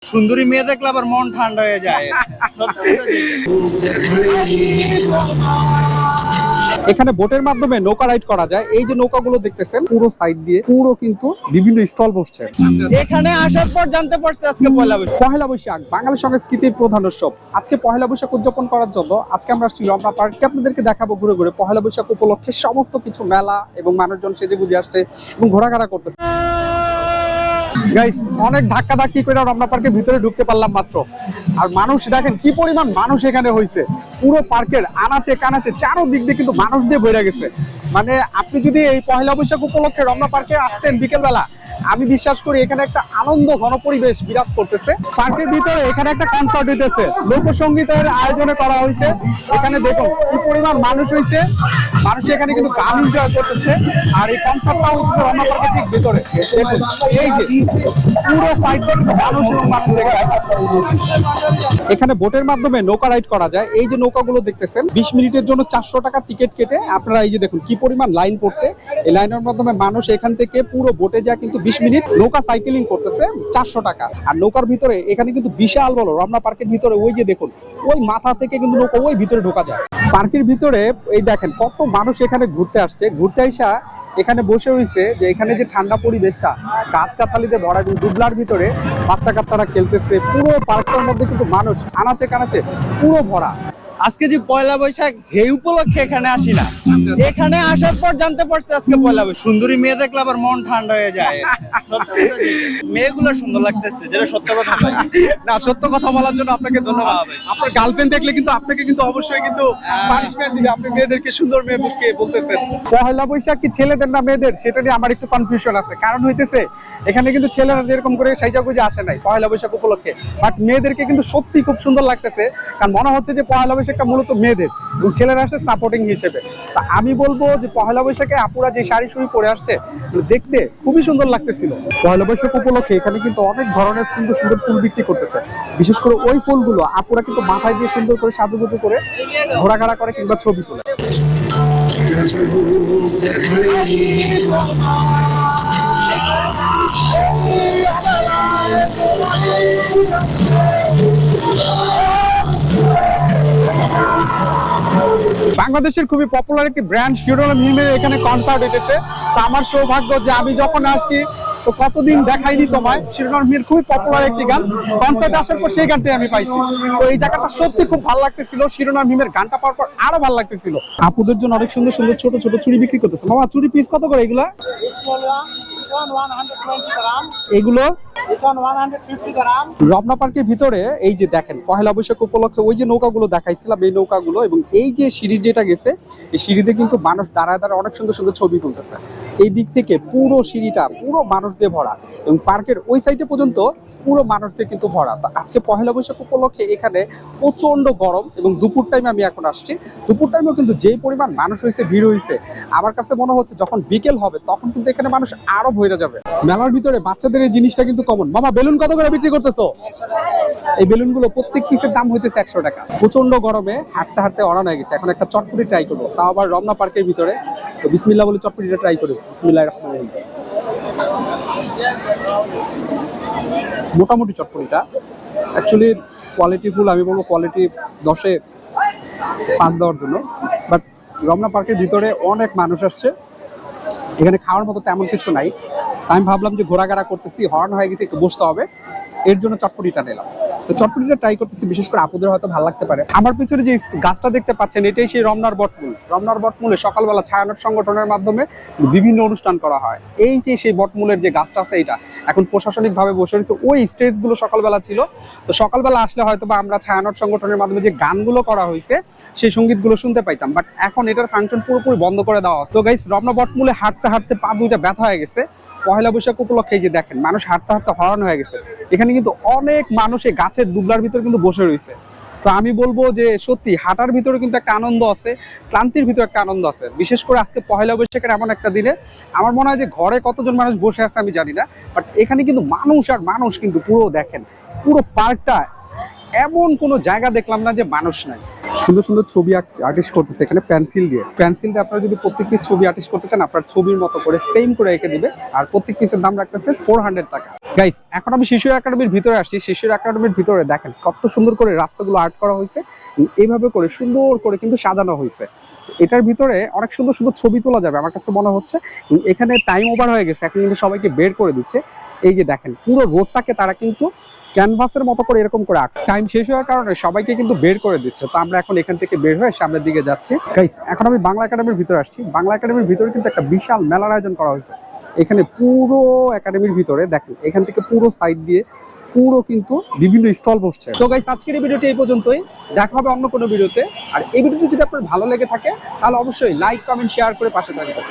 সুন্দরী মেয়ে দেখলে আবার মন ঠান্ডা হয়ে যায়। এখানে বোটের মাধ্যমে নৌকা রাইড করা যায়। এই যে নৌকাগুলো দেখতেছেন পুরো সাইড দিয়ে পুরো কিন্তু বিভিন্ন স্টল বসছে। এখানে আসার পর জানতে পারছি আজকে পহেলা বৈশাখ বাঙালি সংস্কৃতির প্রধান উৎসব। আজকে পহেলা বৈশাখ উদযাপন করার জন্য আজকে আমরা আসছি রমনা পার্কে। আপনাদেরকে দেখাবো ঘুরে ঘুরে পহেলা বৈশাখ উপলক্ষে সমস্ত কিছু মেলা এবং মানুষজন সেজে গুজে আসছে এবং ঘোরাঘোরা করতেছে। গাইস, অনেক ধাক্কা ধাক্কি করে রমনা পার্কের ভিতরে ঢুকতে পারলাম মাত্র। আর মানুষ দেখেন কি পরিমাণ মানুষ এখানে হয়েছে। পুরো পার্কের আনাচে কানাচে চারোদিক দিয়ে কিন্তু মানুষ দিয়ে ভরে গেছে। মানে আপনি যদি এই পহেলা বৈশাখ উপলক্ষে রমনা পার্কে আসতেন বিকেল বেলা, আমি বিশ্বাস করি এখানে একটা আনন্দ ঘন পরিবেশ বিরাজ করতেছে। পার্কের ভিতরে এখানে একটা কনসার্ট হইতেছে, লোকসঙ্গীতের আয়োজনে করা হয়েছে। এখানে দেখুন কি পরিমাণ মানুষ হয়েছে। মানুষ এখানে কিন্তু গান এনজয় করতেছে। আর এই কনসার্টটা হচ্ছে রমনা পার্কের ঠিক ভিতরে। দেখুন এই যে পুরো সাইডটা মানুষ এবং মানুষ। এখানে বোটের মাধ্যমে নৌকা রাইড করা যায়। এই যে নৌকাগুলো দেখতেছেন 20 মিনিটের জন্য 400 টাকা টিকিট কেটে আপনারা এই যে দেখুন কি পরিমাণ লাইন পড়ছে। এই লাইনের মাধ্যমে মানুষ এখান থেকে পুরো বোটে যায় কিন্তু 20 মিনিট নৌকা সাইকেলিং করতেছে 400 টাকা। আর নৌকার ভিতরে এখানে কিন্তু বিশাল বড় রমনা পার্কের ভিতরে ওই যে দেখুন ওই মাথা থেকে কিন্তু নৌকা ওই ভিতরে ঢোকা যায়। পার্কের ভিতরে এই দেখেন কত মানুষ এখানে ঘুরতে আসছে। ঘুরতে আইসা এখানে বসে রয়েছে যে এখানে যে ঠান্ডা পরিবেশটা, গাছগাছালিতে ভরা এবং ডুবলার ভিতরে বাচ্চা কাচ্চারা খেলতেছে। পুরো পার্কটার মধ্যে কিন্তু মানুষ আনাচে কানাচে পুরো ভরা। আজকে যে পয়লা বৈশাখ এই উপলক্ষে এখানে আসি না, এখানে আসার পর জানতে পারছি আজকে পয়লা বৈশাখ। সুন্দরী মেয়ে দেখলে আবার মন ঠান্ডা হয়ে যায়। মেয়েগুলো সুন্দর লাগতেছে, যেটা সত্য কথা। না, সত্য কথা বলার জন্য আপনাকে ধন্যবাদ। আপনার গার্লফ্রেন্ড দেখলে কিন্তু আপনাকে কিন্তু অবশ্যই কিন্তু পানিশমেন্ট দিবে। আপনি মেয়েদেরকে সুন্দর মেয়ে বুঝকে বলতেছেন। পহেলা বৈশাখ কি ছেলেদের না মেয়েদের, সেটা নিয়ে আমার একটু কনফিউশন আছে। কারণ হইতেছে এখানে কিন্তু ছেলেরা যেরকম করে সাইজা গুজে আসে নাই পহেলা বৈশাখ উপলক্ষে, বাট মেয়েদেরকে কিন্তু সত্যি খুব সুন্দর লাগতেছে। কারণ মনে হচ্ছে যে পহেলা বৈশাখটা মূলত মেয়েদের এবং ছেলেরা আসছে সাপোর্টিং হিসেবে। তা আমি বলবো যে পহেলা বৈশাখে আপুরা যে শাড়ি শুড়ি পরে আসছে দেখতে খুবই সুন্দর লাগতেছিল। পহেলা বৈশাখ উপলক্ষে এখানে কিন্তু অনেক ধরনের সুন্দর সুন্দর ফুল বিক্রি করতেছে। বিশেষ করে ওই ফুলগুলো আপুরা কিন্তু মাথায় দিয়ে সুন্দর করে সাজুগুজু করে ঘোরাঘোরা করে কিংবা ছবি তোলে। বাংলাদেশের খুবই পপুলার একটি ব্র্যান্ড শিরোনাম হিমের এখানে কনসার্ট হইতেছে। তো আমার সৌভাগ্য যে আমি যখন আসছি তো কতদিন দেখাইনি তোমায়, শিরোনাম হিমের খুবই পপুলার একটি গান। কনসার্টে আসার পর সেই গানটাই আমি পাইছি। তো এই জায়গাটা সত্যি খুব ভালো লাগতেছিল। শিরোনাম হিমের গানটা পাওয়ার পর আরো ভালো লাগতেছিল। আপুদের জন্য অনেক সুন্দর সুন্দর ছোট ছোট চুড়ি বিক্রি করতেছে। মামা, চুড়ি পিস কত করে এগুলা? এগুলো রমনা পার্কের ভিতরে এই যে দেখেন পহেলা বৈশাখ উপলক্ষে ওই যে নৌকাগুলো দেখাইছিলাম, এই নৌকাগুলো এবং এই যে সিঁড়ি যেটা গেছে, এই সিঁড়িতে কিন্তু মানুষ দাঁড়ায় দাঁড়ায় অনেক সুন্দর সুন্দর ছবি তুলতেছে। এই দিক থেকে পুরো সিঁড়িটা পুরো মানুষ দিয়ে ভরা এবং পার্কের ওই সাইডে পর্যন্ত পুরো মানুষদের কিন্তু ভরা। তো আজকে পহেলা বৈশাখ উপলক্ষে এখানে প্রচন্ড গরম এবং দুপুর টাইমে আমি এখন আসছি। দুপুর টাইমেও কিন্তু যেই পরিমাণ মানুষ হয়েছে, ভিড় হয়েছে, আমার কাছে মনে হচ্ছে যখন বিকেল হবে তখন কিন্তু এখানে মানুষ আরো ভরে যাবে। মেলার ভিতরে বাচ্চাদের এই জিনিসটা কিন্তু কমন। মামা, বেলুন কত করে বিক্রি করতেছো? এই বেলুনগুলো প্রত্যেক পিসের দাম হইতেছে 100 টাকা। প্রচন্ড গরমে হাঁটতে হাঁটতে অরান হয়ে গেছে। এখন একটা চটপটি ট্রাই করবো, তাও আবার রমনা পার্কের ভিতরে। তো বিসমিল্লাহ বলে চটপটিটা ট্রাই করি। বিসমিল্লাহির রহমানির রহিম। মোটামুটি চটপটিটা অ্যাকচুয়ালি কোয়ালিটিফুল, আমি বলবো কোয়ালিটি 10-এ 5 দেওয়ার জন্য। বাট রমনা পার্কের ভিতরে অনেক মানুষ আসছে, এখানে খাওয়ার মতো তেমন কিছু নাই। আমি ভাবলাম যে ঘোরাঘোরা করতেছি, হর্ন হয়ে গেছে, একটু বসতে হবে, এর জন্য চটপটিটা নিলাম। তো চটপটিটা ট্রাই করতেছি, বিশেষ করে আপুদের হয়তো ভালো লাগতে পারে। আমার পিছনে যে গাছটা দেখতে পাচ্ছেন এটাই সেই রমনার বটমূল। রমনার বটমূলে সকালবেলা ছায়ানট সংগঠনের মাধ্যমে বিভিন্ন অনুষ্ঠান করা হয়। এই যে সেই বটমূলের যে গাছটা আছে, এটা এখন প্রশাসনিকভাবে বসে রয়েছে। ওই স্টেজগুলো সকালবেলা ছিল। তো সকালবেলা আসলে হয়তো বা আমরা ছায়ানট সংগঠনের মাধ্যমে যে গানগুলো করা হয়েছে সেই সঙ্গীতগুলো শুনতে পাইতাম। বাট এখন এটার ফাংশন পুরোপুরি বন্ধ করে দেওয়া। তো গাইস, রমনা বটমূলে হাঁটতে হাঁটতে পা দুইটা ব্যথা হয়ে গেছে। পহেলা বৈশাখ উপলক্ষে যে দেখেন মানুষ হাঁটতে হাঁটতে হরান হয়ে গেছে। এখানে কিন্তু অনেক মানুষ এই গাছের দুবলার ভিতরে কিন্তু বসে রয়েছে। তো আমি বলবো যে সত্যি হাঁটার ভিতরে কিন্তু একটা আনন্দ আছে, ক্লান্তির ভিতরে একটা আনন্দ আছে। বিশেষ করে আজকে পহেলা বৈশাখের এমন একটা দিনে আমার মনে হয় যে ঘরে কতজন মানুষ বসে আছে আমি জানি না, বাট এখানে কিন্তু মানুষ আর মানুষ। কিন্তু পুরো দেখেন পুরো পার্কটা এমন কোনো জায়গা দেখলাম না যে মানুষ নাই। সুন্দর সুন্দর ছবি আর্টিস্ট করতেছে এখানে পেন্সিল দিয়ে। পেন্সিল দিয়ে আপনারা যদি প্রত্যেকটি ছবি আর্টিস্ট করতে চান, আপনার ছবির মতো করে সেম করে এঁকে দিবে। আর প্রত্যেক পিসের দাম রাখতেছে 400 টাকা। গাইস এখন আমি শিশু একাডেমির ভিতরে আসছি। শিশু একাডেমির ভিতরে দেখেন কত সুন্দর করে রাস্তাগুলো আর্ট করা হয়েছে, এইভাবে করে সুন্দর করে কিন্তু সাজানো হয়েছে। এটার ভিতরে অনেক সুন্দর সুন্দর ছবি তোলা যাবে আমার কাছে মনে হচ্ছে। এখানে টাইম ওভার হয়ে গেছে, এখন কিন্তু সবাইকে বের করে দিচ্ছে। এই যে দেখেন পুরো রোডটাকে তারা কিন্তু ক্যানভাসের মতো করে এরকম করে আঁকছে। টাইম শেষ হওয়ার কারণে সবাইকে কিন্তু বের করে দিচ্ছে। তো আমরা এখন এখান থেকে বের হয়ে সামনের দিকে যাচ্ছি। গাইস এখন আমি বাংলা একাডেমির ভিতরে আসছি। বাংলা একাডেমির ভিতরে কিন্তু একটা বিশাল মেলার আয়োজন করা হয়েছে। এখানে পুরো একাডেমির ভিতরে দেখেন এখান থেকে পুরো সাইড দিয়ে পুরো কিন্তু বিভিন্ন স্টল বসছে। তো গাইস আজকের এই ভিডিওটি এই পর্যন্তই, দেখা হবে অন্য কোনো ভিডিওতে। আর এই ভিডিওটি যদি আপনার ভালো লেগে থাকে তাহলে অবশ্যই লাইক কমেন্ট শেয়ার করে পাশে থাকবেন।